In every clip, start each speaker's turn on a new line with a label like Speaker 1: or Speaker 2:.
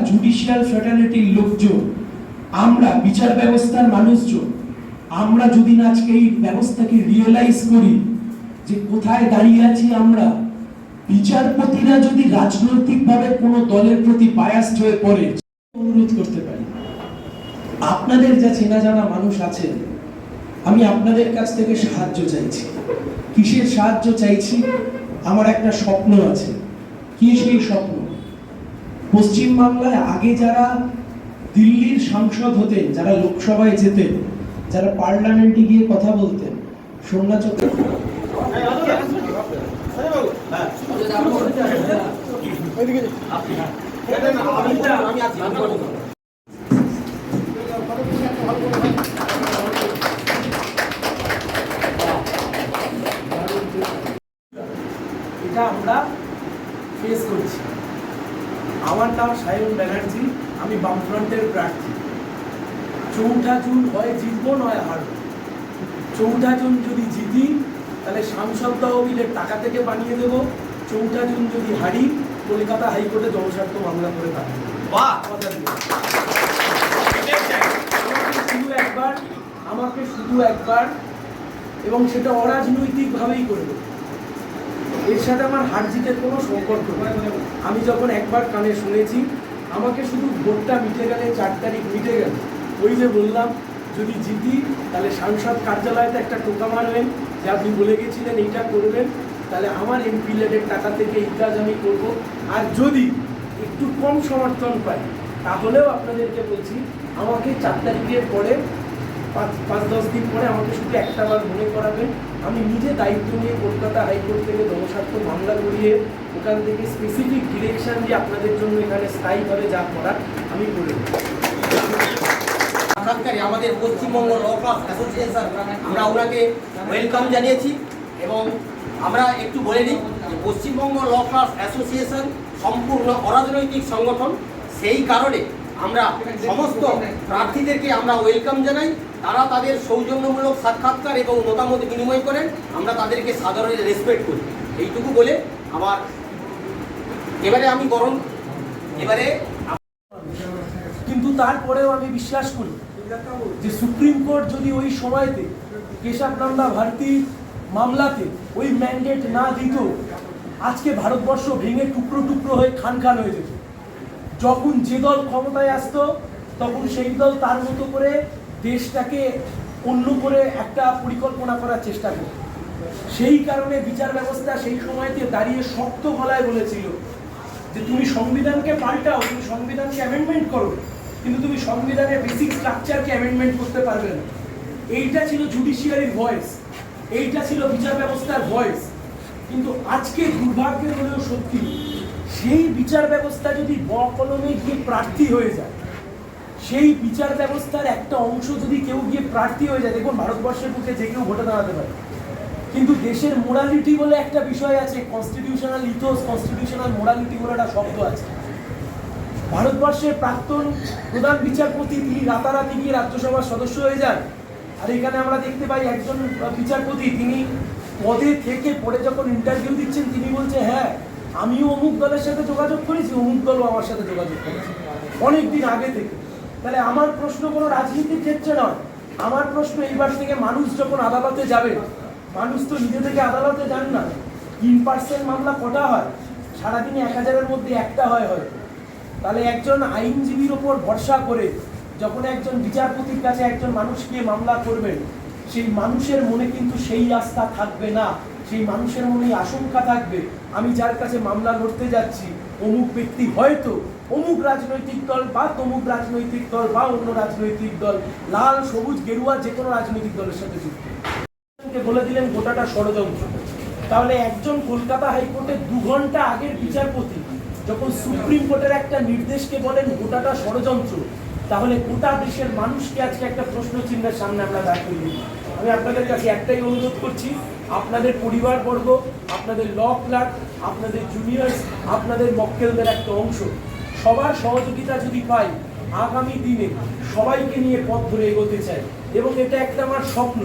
Speaker 1: Judicial ফ্র্যাটার্নিটির লোকজন, আমরা বিচার ব্যবস্থার মানুষজন, আমরা যদি না আজকে এই ব্যবস্থাকে রিয়েলাইজ করি যে কোথায় দাঁড়িয়ে আছি আমরা, বিচারপতিরা যদি রাজনৈতিকভাবে কোনো দলের প্রতি বায়াসড হয়ে পড়ে, অনুরোধ করতে পারি আপনাদের যা চেনা জানা মানুষ আছেন, আমি আপনাদের কাছ থেকে সাহায্য চাইছি। কিসের সাহায্য চাইছি? আমার একটা স্বপ্ন আছে। কি সেই স্বপ্ন? পশ্চিমবাংলায় আগে যারা দিল্লির সাংসদ হতেন, যারা লোকসভায় যেতেন, যারা পার্লামেন্টে গিয়ে কথা বলতেন, সোমনাথ এটা আমরা ফেস করছি। আমার নাম সায়ন ব্যানার্জি, আমি বামফ্রন্টের প্রার্থী। 4 জুন হয় জিতবো নয় হারবো। 4 জুন যদি জিতি তাহলে সাংসদ তহবিলের টাকা থেকে বানিয়ে দেব। 4 জুন যদি হারি কলকাতা হাইকোর্টে জনস্বার্থ মামলা করে পাঠাবো। আমাকে শুধু একবার এবং সেটা অরাজনৈতিকভাবেই করবে। এর সাথে আমার হার জিতের কোনো সম্পর্ক নেই। আমি যখন একবার কানে শুনেছি, আমাকে শুধু ভোটটা মিটে গেলে, 4 তারিখ মিটে গেল, ওই যে বললাম যদি জিতি তাহলে সাংসদ কার্যালয়তে একটা টোকা মারবেন যে আপনি বলে গেছিলেন এইটা করবেন, তাহলে আমার এমপি লেডের টাকা থেকে এই কাজ আমি করব। আর যদি একটু কম সমর্থন পাই তাহলেও আপনাদেরকে বলছি, আমাকে 4 তারিখের পরে 5-10 দিন পরে আমাকে শুধু একটা বার মনে করাবেন। আমি নিজে দায়িত্ব নিয়ে কলকাতা হাইকোর্ট থেকে জনস্বার্থ মামলা করিয়ে ওখান থেকে স্পেসিফিক ডিরেকশন দিয়ে আপনাদের জন্য এখানে স্থায়ীভাবে যা করার আমি করে দেব।
Speaker 2: আমাদের পশ্চিমবঙ্গ ল ক্লাস অ্যাসোসিয়েশন, আমরা ওনাকে ওয়েলকাম জানিয়েছি এবং আমরা একটু বলে নিই যে পশ্চিমবঙ্গ ল ক্লাস অ্যাসোসিয়েশন সম্পূর্ণ অরাজনৈতিক সংগঠন। সেই কারণে আমরা সমস্ত প্রার্থীদেরকে আমরা ওয়েলকাম জানাই। তারা তাদের সৌজন্যমূলক সাক্ষাৎকার এবং মতামত বিনিময় করেন, আমরা তাদেরকে সাধারণ রেসপেক্ট করি। এইটুকু বলে আমার
Speaker 1: কিন্তু তারপরেও আমি বিশ্বাস করি যে সুপ্রিম কোর্ট যদি ওই সময়তে কেশবনন্দা ভারতী মামলাতে ওই ম্যান্ডেট না দিত, আজকে ভারতবর্ষ ভেঙে টুকরো টুকরো হয়ে খান খান হয়ে যেত। যখন যে দল ক্ষমতায় আসতো তখন সেই দল তার মতো করে দেশটাকে অন্য করে একটা পরিকল্পনা করার চেষ্টা করত। সেই কারণে বিচার ব্যবস্থা সেই সময়তে দাঁড়িয়ে শক্ত গলায় বলেছিল যে তুমি সংবিধানকে পাল্টাও, তুমি সংবিধানকে অ্যামেন্ডমেন্ট করো, কিন্তু তুমি সংবিধানের বেসিক স্ট্রাকচারকে অ্যামেন্ডমেন্ট করতে পারবে না। এইটা ছিল জুডিশিয়ারির ভয়েস, এইটা ছিল বিচার ব্যবস্থার ভয়েস। কিন্তু আজকে দুর্ভাগ্যের হলেও সত্যি, সেই বিচার ব্যবস্থা যদি বকলমে গিয়ে প্রার্থী হয়ে যায়, সেই বিচার ব্যবস্থার একটা অংশ যদি কেউ গিয়ে প্রার্থী হয়ে যায়, দেখুন ভারতবর্ষের বুকে যে কেউ ভোটে দাঁড়াতে পারে, কিন্তু দেশের মোরালিটি বলে একটা বিষয় আছে, কনস্টিটিউশনাল ইথোস, কনস্টিটিউশনাল মোরালিটি বলে একটা শব্দ আছে। ভারতবর্ষের প্রাক্তন প্রধান বিচারপতি তিনি রাতারাতি গিয়ে রাজ্যসভার সদস্য হয়ে যান। আর এখানে আমরা দেখতে পাই একজন বিচারপতি তিনি পদে থেকে পরে যখন ইন্টারভিউ দিচ্ছেন তিনি বলছে হ্যাঁ আমিও অমুক দলের সাথে যোগাযোগ করেছি, অমুক দলও আমার সাথে যোগাযোগ করেছে অনেকদিন আগে থেকে। তাহলে আমার প্রশ্ন কোনো রাজনীতির ক্ষেত্রে নয়, আমার প্রশ্ন এইবার থেকে মানুষ যখন আদালতে যাবে, মানুষ তো নিজে থেকে আদালতে যান না। 3% মামলা কটা হয়? সারাদিনে 1000-এর মধ্যে একটা হয় হয়তো। তাহলে একজন আইনজীবীর ওপর ভরসা করে যখন একজন বিচারপতির কাছে একজন মানুষ গিয়ে মামলা করবেন, সেই মানুষের মনে কিন্তু সেই আস্থা থাকবে না, সেই মানুষের মনে আশঙ্কা থাকবে আমি যার কাছে মামলা লড়তে যাচ্ছি অমুক ব্যক্তি হয়তো অমুক রাজনৈতিক দল বা তমুক রাজনৈতিক দল বা অন্য রাজনৈতিক দল, লাল সবুজ গেরুয়া যে কোনো রাজনৈতিক দলের সাথে যুক্ত। বলে দিলেন গোটাটা ষড়যন্ত্র। তাহলে একজন কলকাতা হাইকোর্টের 2 ঘন্টা আগের বিচারপতি যখন সুপ্রিম কোর্টের একটা নির্দেশকে বলেন গোটাটা ষড়যন্ত্র, তাহলে গোটা দেশের মানুষকে আজকে একটা প্রশ্ন চিহ্নের সামনে আমরা দাঁড় করিয়ে দিই। আমি আপনাদের কাছে একটাই অনুরোধ করছি, আপনাদের পরিবারবর্গ, আপনাদের ল ক্লার্ক, আপনাদের জুনিয়র্স, আপনাদের মক্কেলদের একটা অংশ, সবার সহযোগিতা যদি পাই, আগামী দিনে সবাইকে নিয়ে পথ ধরে এগোতে চাই। এবং এটা একটা আমার স্বপ্ন,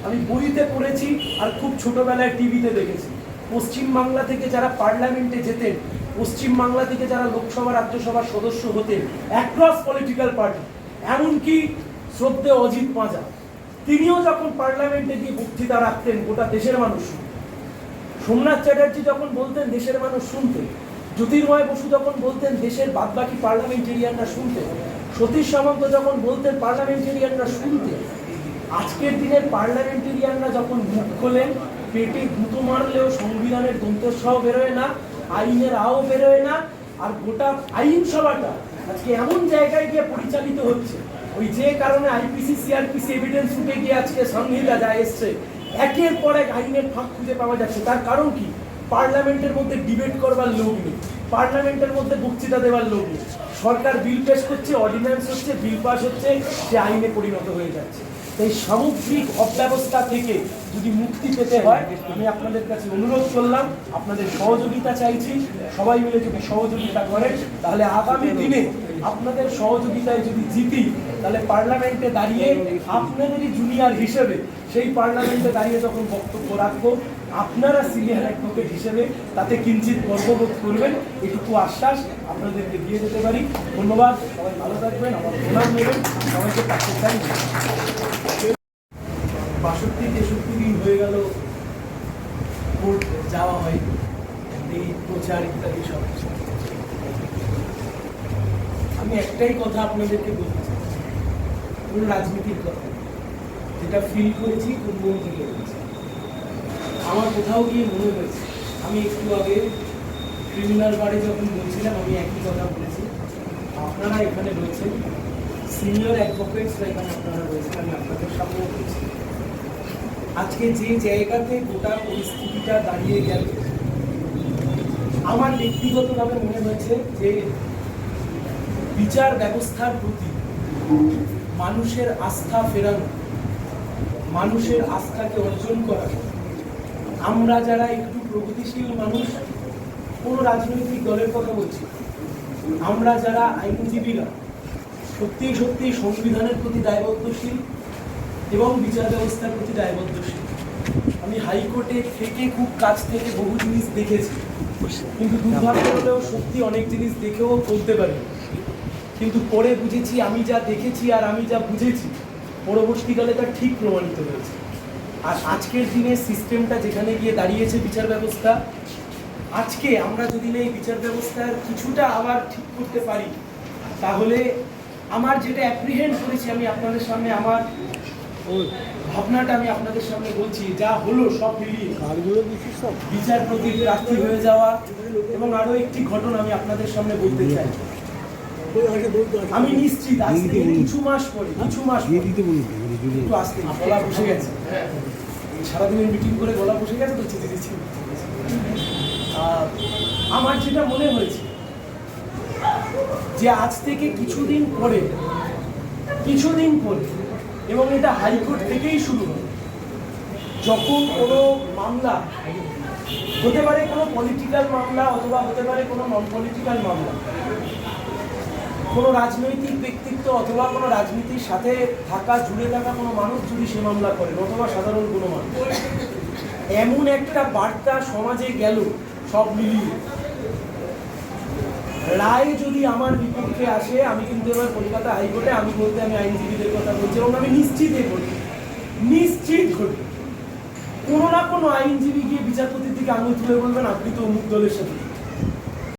Speaker 1: আমি বইতে পড়েছি আর খুব ছোটবেলায় টিভিতে দেখেছি। পশ্চিমবাংলা থেকে যারা পার্লামেন্টে যেতেন পশ্চিমবাংলা থেকে যারা লোকসভা রাজ্যসভার সদস্য হতেন অ্যাক্রস পলিটিক্যাল পার্টি, এমনকি শ্রদ্ধেয় অজিত পাঁজা, তিনিও যখন পার্লামেন্টে গিয়ে বক্তৃতা রাখতেন গোটা দেশের মানুষ শুনতেন। সোমনাথ চ্যাটার্জি যখন বলতেন দেশের মানুষ শুনতেন, জ্যোতির্ময় বসু যখন বলতেন দেশের বাদবাকি পার্লামেন্টেরিয়ানরা শুনতেন, সতীশ সামন্ত যখন বলতেন পার্লামেন্টেরিয়ানরা শুনতেন। আজকের দিনের পার্লামেন্টেরিয়ানরা যখন মুখ খোলেন, পেটে গুঁতো মারলেও সংবিধানের দন্তস্বও বেরোয় না, আইনের আও বেরোয় না, আর গোটা আইনসভাটা আজকে এমন জায়গায় গিয়ে পরিচালিত হচ্ছে, ওই যে কারণে আইপিসি সিআরপিসি এভিডেন্স উঠে গিয়ে আজকে সংহিতা যা এসছে, একের পর এক আইনের ফাঁক খুঁজে পাওয়া যাচ্ছে। তার কারণ কি? পার্লামেন্টের মধ্যে ডিবেট করবার লোক নেই, পার্লামেন্টের মধ্যে বক্তৃতা দেওয়ার লোক নেই। সরকার বিল পেশ করছে, অর্ডিন্যান্স হচ্ছে, বিল পাস হচ্ছে, সে আইনে পরিণত হয়ে যাচ্ছে। এই সামগ্রিক অব্যবস্থা থেকে যদি মুক্তি পেতে হয়, আমি আপনাদের কাছে অনুরোধ করলাম, আপনাদের সহযোগিতা চাইছি। সবাই মিলে যদি সহযোগিতা করেন, তাহলে আগামী দিনে আপনাদের সহযোগিতায় যদি জিতি, তাহলে পার্লামেন্টে দাঁড়িয়ে আপনাদেরই জুনিয়র হিসেবে সেই পার্লামেন্টে দাঁড়িয়ে যখন বক্তব্য রাখবো, আপনারা সিনিয়র অ্যাডভোকেট হিসেবে তাতে কিঞ্চিত গর্ববোধ করবেন, এটুকু আশ্বাস আপনাদেরকে দিয়ে যেতে পারি। ধন্যবাদ, সবাই ভালো থাকবেন, আমার প্রণাম নেবেন, সবাইকে পাশে চাই। 62-63 দিন হয়ে গেল কোর্ট যাওয়া হয়, এই প্রচার ইত্যাদি সব। আমি একটাই কথা আপনাদেরকে বলতে চাই, কোন রাজনীতির কথা, যেটা ফিল করেছি কোন মন থেকে বলছি। আমার কোথাও গিয়ে মনে হয়েছে, আমি একটু আগে ক্রিমিনাল বারে যখন বলছিলাম আমি একই কথা বলেছি। আপনারা এখানে রয়েছেন, সিনিয়র অ্যাডভোকেটসরা এখানে আপনারা রয়েছেন, আমি আপনাদের সামনেও বলছি, আজকে যে জায়গাতে গোটা পরিস্থিতিটা দাঁড়িয়ে গেল, আমার ব্যক্তিগতভাবে মনে হয়েছে যে বিচার ব্যবস্থার প্রতি মানুষের আস্থা ফেরানো, মানুষের আস্থাকে অর্জন করা, আমরা যারা একটু প্রগতিশীল মানুষ, কোনো রাজনৈতিক দলের কথা বলছি, আমরা যারা আইনজীবীরা সত্যি সত্যি সংবিধানের প্রতি দায়বদ্ধশীল এবং বিচার ব্যবস্থার প্রতি দায়বদ্ধশীল। আমি হাইকোর্টে থেকে খুব কাছ থেকে বহু জিনিস দেখেছি, কিন্তু দুর্ভাগ্য হলেও সত্যি অনেক জিনিস দেখেও বলতে পারি, কিন্তু পরে বুঝেছি আমি যা দেখেছি আর আমি যা বুঝেছি পরবর্তীকালে তা ঠিক প্রমাণিত হয়েছে। আর আজকের দিনে সিস্টেমটা যেখানে গিয়ে দাঁড়িয়েছে বিচার ব্যবস্থা, আজকে আমরা যদি এই বিচার ব্যবস্থার কিছুটা আবার ঠিক করতে পারি, তাহলে আমার যেটা অ্যাপ্রিহেন্ড করেছি আমি আপনাদের সামনে, আমার ভাবনাটা আমি আপনাদের সামনে বলছি, যা হলো সব মিলিয়ে বিচারপতি প্রার্থী হয়ে যাওয়া এবং আরো একটি ঘটনা আমি আপনাদের সামনে বলতে চাই। আমি নিশ্চিত আজ থেকে কিছু মাস পরে একটু আসতে গলা বসে গেছে, সারাদিনের মিটিং করে গলা বসে গেছে তো চিঠি দিচ্ছি। আমার যেটা মনে হয়েছে যে আজ থেকে কিছুদিন পরে এবং এটা হাইকোর্ট থেকেই শুরু হয়, যখন কোনো মামলা হতে পারে, কোনো পলিটিক্যাল মামলা অথবা হতে পারে কোনো নন পলিটিক্যাল মামলা, কোনো রাজনৈতিক ব্যক্তিত্ব অথবা কোনো রাজনীতির সাথে থাকা জুড়ে থাকা কোনো মানুষ যদি সে মামলা করেন অথবা সাধারণ কোনো মানুষ, এমন একটা বার্তা সমাজে গেল সব মিলিয়ে, রায় যদি আমার বিপক্ষে আসে, আমি কিন্তু এবার কলকাতা হাইকোর্টে, আমি বলতে আমি আইনজীবীদের কথা বলছি এবং আমি নিশ্চিত কোনো না কোনো আইনজীবী গিয়ে বিচারপতির দিকে আঙুল তুলে বলবেন আপনি তো অমুক দলের সাথে,